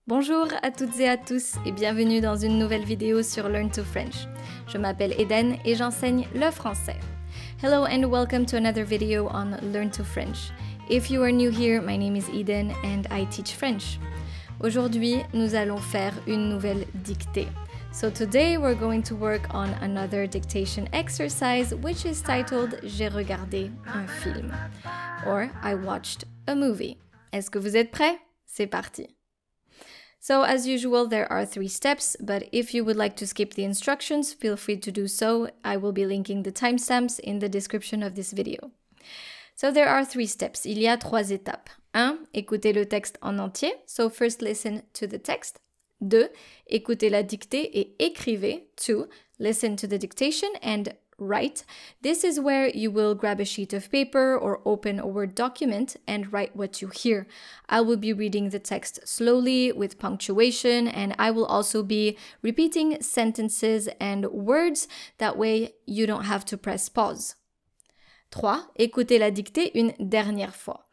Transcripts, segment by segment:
Bonjour à toutes et à tous et bienvenue dans une nouvelle vidéo sur Learn to French. Je m'appelle Eden et j'enseigne le français. Hello and welcome to another video on Learn to French. If you are new here, my name is Eden and I teach French. Aujourd'hui, nous allons faire une nouvelle dictée. So today we're going to work on another dictation exercise which is titled J'ai regardé un film or I watched a movie. Est-ce que vous êtes prêts? C'est parti. So as usual, there are 3 steps, but if you would like to skip the instructions, feel free to do so. I will be linking the timestamps in the description of this video. So there are 3 steps. Il y a 3 étapes. 1. Écoutez le texte en entier. So first listen to the text. 2. Écoutez la dictée et écrivez. 2. Listen to the dictation and write. This is where you will grab a sheet of paper or open a Word document and write what you hear. I will be reading the text slowly with punctuation and I will also be repeating sentences and words. That way you don't have to press pause. 3. Écoutez la dictée une dernière fois.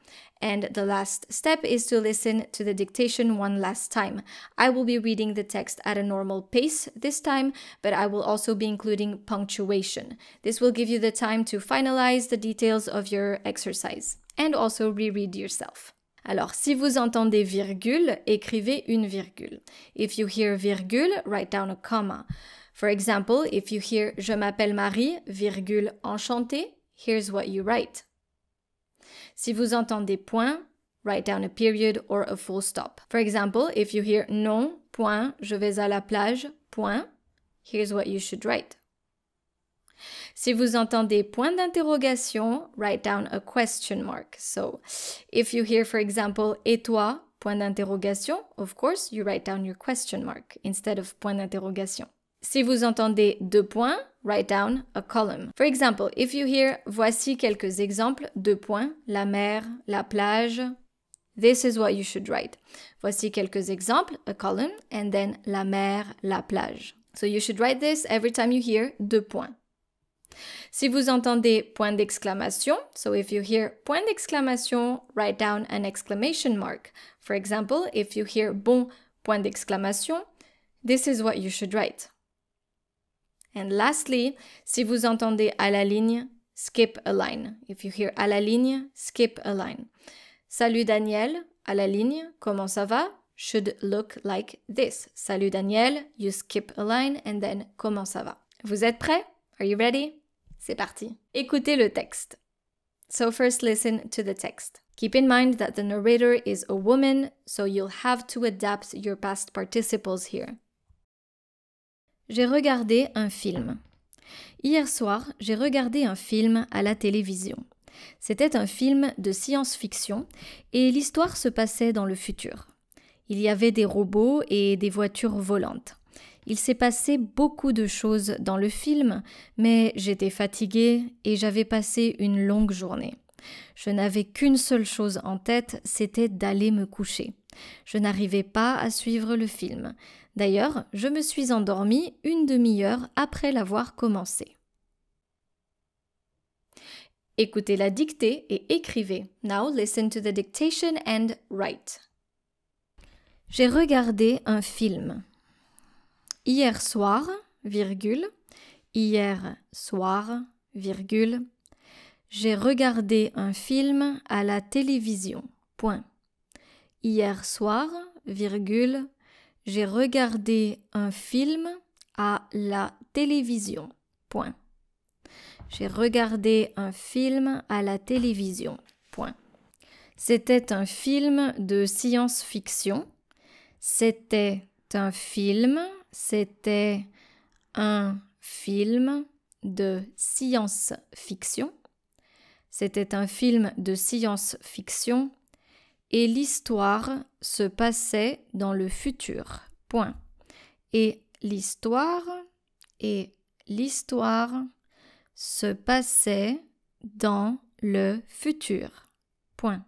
And the last step is to listen to the dictation one last time. I will be reading the text at a normal pace this time, but I will also be including punctuation. This will give you the time to finalize the details of your exercise and also reread yourself. Alors, si vous entendez virgule, écrivez une virgule. If you hear virgule, write down a comma. For example, if you hear Je m'appelle Marie, virgule enchantée, here's what you write. Si vous entendez point, write down a period or a full stop. For example, if you hear non, point, je vais à la plage, point, here's what you should write. Si vous entendez point d'interrogation, write down a question mark. So, if you hear, for example, et toi, point d'interrogation, of course, you write down your question mark instead of point d'interrogation. Si vous entendez 2 points, write down a column. For example, if you hear voici quelques exemples, 2 points, la mer, la plage, this is what you should write. Voici quelques exemples, a column, and then la mer, la plage. So you should write this every time you hear 2 points. Si vous entendez point d'exclamation, so if you hear point d'exclamation, write down an exclamation mark. For example, if you hear bon point d'exclamation, this is what you should write. And lastly, si vous entendez à la ligne, skip a line. If you hear à la ligne, skip a line. Salut Daniel, à la ligne, comment ça va? Should look like this. Salut Daniel, you skip a line and then comment ça va? Vous êtes prêts? Are you ready? C'est parti. Écoutez le texte. So first listen to the text. Keep in mind that the narrator is a woman, so you'll have to adapt your past participles here. J'ai regardé un film. Hier soir, j'ai regardé un film à la télévision. C'était un film de science-fiction et l'histoire se passait dans le futur. Il y avait des robots et des voitures volantes. Il s'est passé beaucoup de choses dans le film, mais j'étais fatiguée et j'avais passé une longue journée. Je n'avais qu'une seule chose en tête, c'était d'aller me coucher. Je n'arrivais pas à suivre le film. D'ailleurs, je me suis endormie une demi-heure après l'avoir commencé. Écoutez la dictée et écrivez. Now listen to the dictation and write. J'ai regardé un film. Hier soir, virgule, hier soir, virgule, j'ai regardé un film à la télévision, point. Hier soir, virgule, j'ai regardé un film à la télévision, point. J'ai regardé un film à la télévision, point. C'était un film de science-fiction. C'était un film de science-fiction. C'était un film de science-fiction et l'histoire se passait dans le futur. Point. Et l'histoire se passait dans le futur. Point.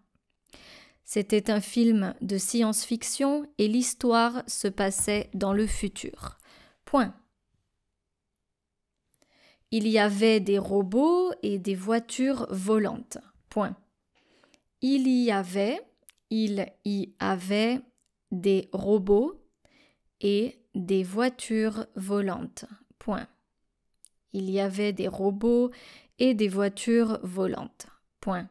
C'était un film de science-fiction et l'histoire se passait dans le futur. Point. Il y avait des robots et des voitures volantes. Point. Il y avait des robots et des voitures volantes. Point. Il y avait des robots et des voitures volantes. Point.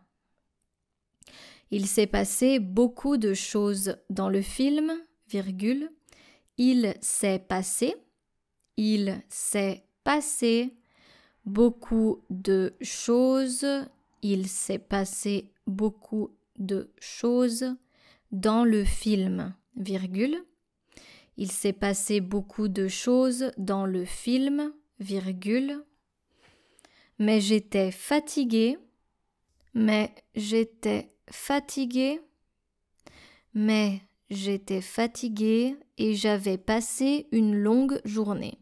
Il s'est passé beaucoup de choses dans le film, virgule. Il s'est passé beaucoup de choses. Il s'est passé beaucoup de choses dans le film, virgule. Il s'est passé beaucoup de choses dans le film, virgule. Mais j'étais fatiguée et j'avais passé une longue journée.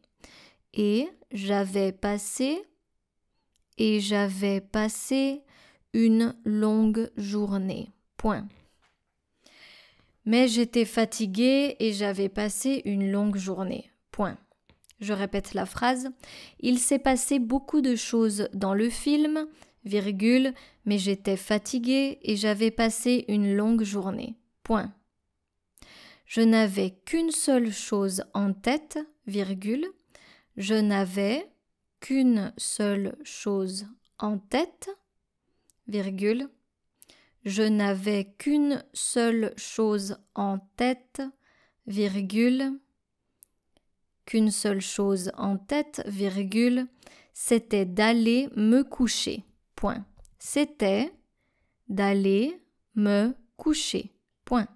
Et j'avais passé une longue journée. Point. Mais j'étais fatiguée et j'avais passé une longue journée. Point. Je répète la phrase. Il s'est passé beaucoup de choses dans le film, virgule, mais j'étais fatiguée et j'avais passé une longue journée. Point. Je n'avais qu'une seule chose en tête, virgule. Je n'avais qu'une seule chose en tête, virgule. Je n'avais qu'une seule chose en tête, virgule. Qu'une seule chose en tête, virgule, c'était d'aller me coucher. Point. C'était d'aller me coucher. Point.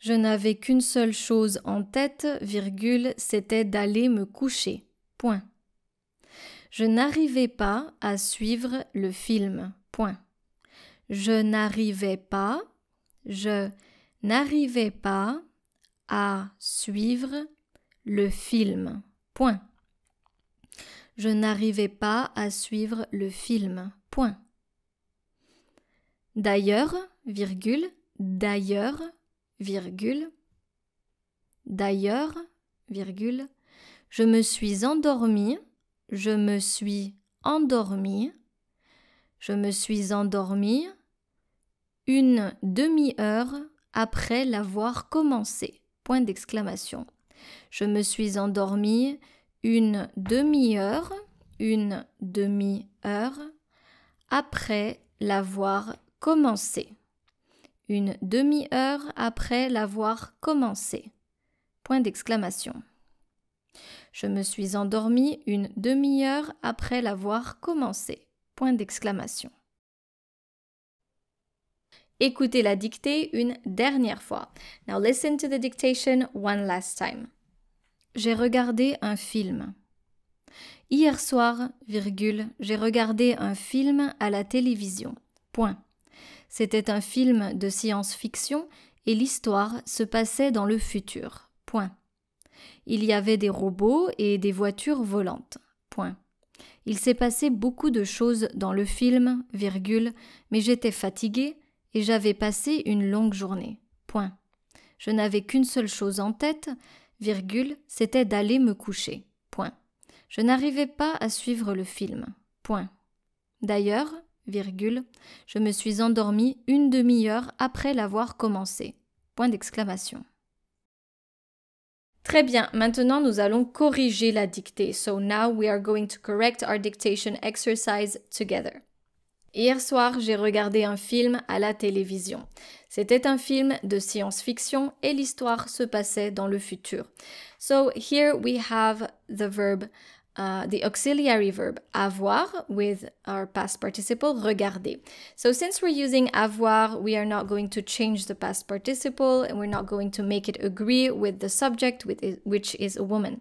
Je n'avais qu'une seule chose en tête, virgule, c'était d'aller me coucher. Point. Je n'arrivais pas à suivre le film. Point. Je n'arrivais pas à suivre le film. Point. Je n'arrivais pas à suivre le film. Point. D'ailleurs, virgule, je me suis endormie une demi-heure après l'avoir commencé. Point d'exclamation. Je me suis endormie une demi-heure après l'avoir commencé. Une demi-heure après l'avoir commencé. Point d'exclamation. Je me suis endormie une demi-heure après l'avoir commencé. Point d'exclamation. Écoutez la dictée une dernière fois. Now listen to the dictation one last time. J'ai regardé un film. Hier soir, virgule, j'ai regardé un film à la télévision. Point. C'était un film de science-fiction et l'histoire se passait dans le futur. Point. Il y avait des robots et des voitures volantes. Point. Il s'est passé beaucoup de choses dans le film, virgule, mais j'étais fatiguée et j'avais passé une longue journée. Point. Je n'avais qu'une seule chose en tête, virgule, c'était d'aller me coucher. Point. Je n'arrivais pas à suivre le film. Point. D'ailleurs, virgule, je me suis endormie une demi-heure après l'avoir commencé. Point d'exclamation. Très bien, maintenant nous allons corriger la dictée. So now we are going to correct our dictation exercise together. Hier soir, j'ai regardé un film à la télévision. C'était un film de science-fiction et l'histoire se passait dans le futur. So here we have the verb, the auxiliary verb avoir with our past participle regarder. So since we're using avoir, we are not going to change the past participle and we're not going to make it agree with the subject, which is a woman.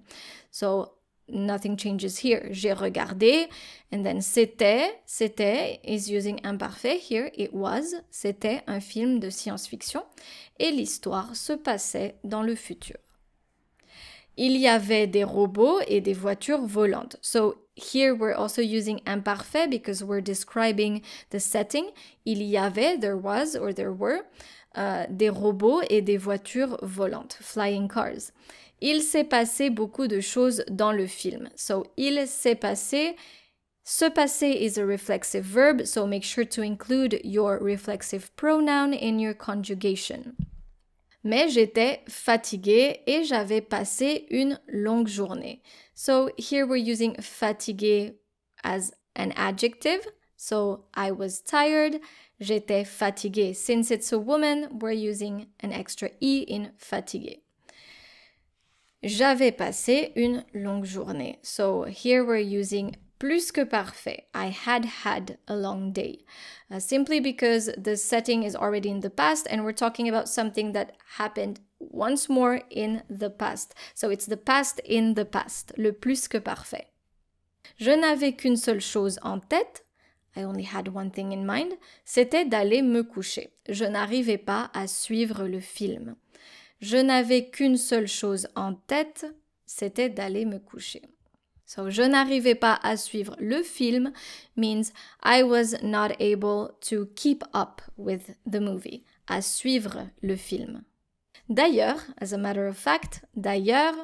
So nothing changes here. J'ai regardé, and then c'était is using imparfait here. It was, c'était un film de science-fiction et l'histoire se passait dans le futur. Il y avait des robots et des voitures volantes. So here we're also using imparfait because we're describing the setting. Il y avait, there was or there were, des robots et des voitures volantes, flying cars. Il s'est passé beaucoup de choses dans le film. So il s'est passé, se passer is a reflexive verb, so make sure to include your reflexive pronoun in your conjugation. Mais j'étais fatiguée et j'avais passé une longue journée. So here we're using fatigué as an adjective. So I was tired. J'étais fatiguée. Since it's a woman, we're using an extra E in fatigué. J'avais passé une longue journée. So here we're using plus que parfait. I had a long day. Simply because the setting is already in the past and we're talking about something that happened once more in the past. So it's the past in the past. Le plus que parfait. Je n'avais qu'une seule chose en tête. I only had one thing in mind. C'était d'aller me coucher. Je n'arrivais pas à suivre le film. Je n'avais qu'une seule chose en tête. C'était d'aller me coucher. So, je n'arrivais pas à suivre le film means I was not able to keep up with the movie. À suivre le film. D'ailleurs, as a matter of fact, d'ailleurs,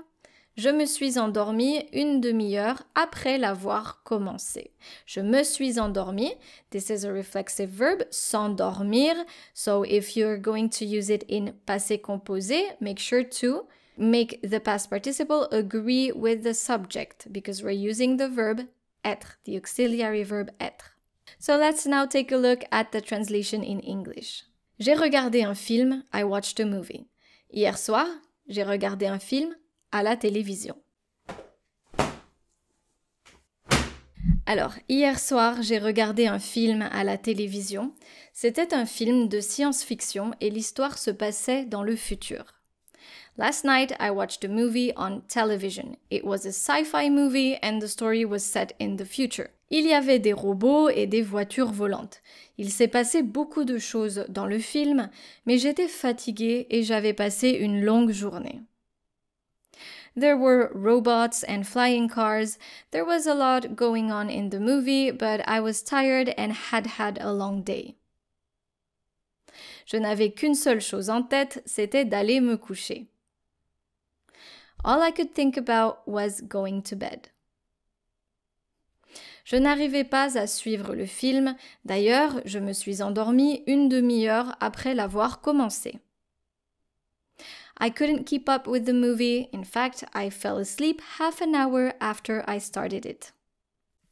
je me suis endormie une demi-heure après l'avoir commencé. Je me suis endormie. This is a reflexive verb, s'endormir. So, if you're going to use it in passé composé, make sure to make the past participle agree with the subject because we're using the verb être, the auxiliary verb être. So let's now take a look at the translation in English. J'ai regardé un film, I watched a movie. Hier soir, j'ai regardé un film à la télévision. Alors, hier soir, j'ai regardé un film à la télévision. C'était un film de science-fiction et l'histoire se passait dans le futur. Last night, I watched a movie on television. It was a sci-fi movie and the story was set in the future. Il y avait des robots et des voitures volantes. Il s'est passé beaucoup de choses dans le film, mais j'étais fatiguée et j'avais passé une longue journée. There were robots and flying cars. There was a lot going on in the movie, but I was tired and had a long day. Je n'avais qu'une seule chose en tête, c'était d'aller me coucher. All I could think about was going to bed. Je n'arrivais pas à suivre le film. D'ailleurs, je me suis endormie une demi-heure après l'avoir commencé. I couldn't keep up with the movie. In fact, I fell asleep half an hour after I started it.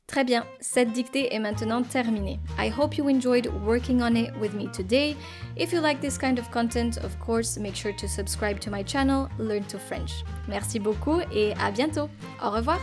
Très bien, cette dictée est maintenant terminée. I hope you enjoyed working on it with me today. If you like this kind of content, of course, make sure to subscribe to my channel, Learn to French. Merci beaucoup et à bientôt. Au revoir.